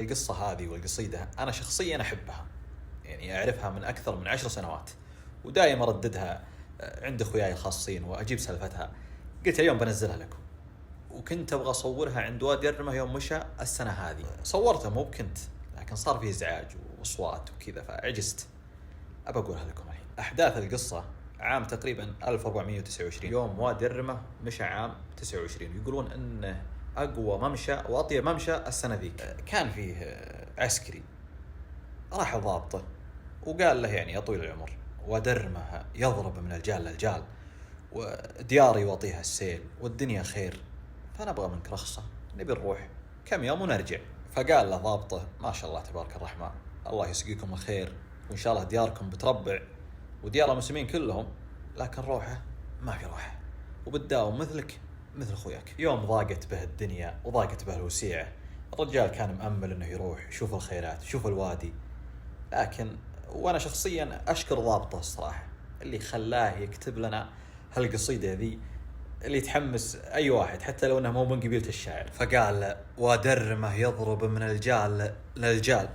القصة هذه والقصيدة أنا شخصيا أحبها، يعني أعرفها من أكثر من 10 سنوات، ودائما أرددها عند أخوياي الخاصين وأجيب سالفتها. قلت اليوم بنزلها لكم، وكنت أبغى أصورها عند وادي الرمة يوم مشى السنة هذه. صورتها مو بكنت، لكن صار فيه إزعاج وأصوات وكذا فعجزت. أبى أقولها لكم الحين. أحداث القصة عام تقريبا 1429، يوم وادي الرمة مشى عام 29. يقولون أنه أقوى ممشى وأطيب ممشى السنة ذيك. كان فيه عسكري راح ضابطه وقال له يعني يا طويل العمر، وادي الرمة يضرب من الجال للجال، ودياري يواطيها السيل والدنيا خير، فنبغى منك رخصة، نبي نروح كم يوم ونرجع. فقال له ضابطه ما شاء الله تبارك الرحمن، الله يسقيكم الخير وإن شاء الله دياركم بتربع وديار المسلمين كلهم، لكن روحه ما في روحه وبتداوم مثلك مثل أخوياك. يوم ضاقت به الدنيا وضاقت به الوسيعة، الرجال كان مأمل إنه يروح يشوف الخيرات يشوف الوادي، لكن وأنا شخصيا أشكر ضابطه الصراحة اللي خلاه يكتب لنا هالقصيدة ذي اللي يتحمس أي واحد حتى لو أنه مو من قبيلة الشاعر. فقال وادي الرمة يضرب من الجال للجال،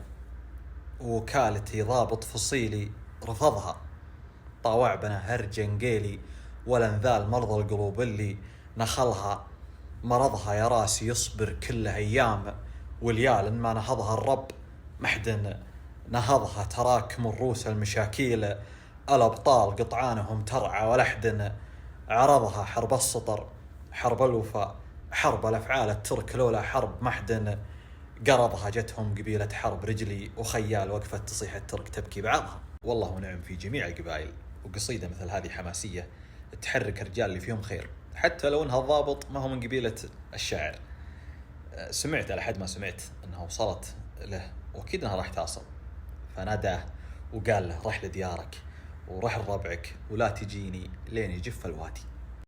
وكالتي ضابط فصيلي رفضها، طاوع بنا هرج انقيلي ولنذال مرضى القلوب اللي نخلها، مرضها يا راسي يصبر كل أيام، واليال إن ما نهضها الرب محدن نهضها، تراكم الروس المشاكيل الأبطال قطعانهم ترعى ولحدن، عرضها حرب السطر حرب الوفاء حرب الأفعال الترك لولا حرب محدن، قرضها جتهم قبيلة حرب رجلي وخيال وقفت تصيح الترك تبكي بعضها. والله ونعم في جميع القبائل، وقصيدة مثل هذه حماسية تحرك الرجال اللي فيهم خير حتى لو انها الضابط ما هو من قبيلة الشاعر. سمعت على حد ما سمعت انها وصلت له واكيد انها راح تصل، فناداه وقال له رح لديارك ورح لربعك ولا تجيني لين يجف الوادي.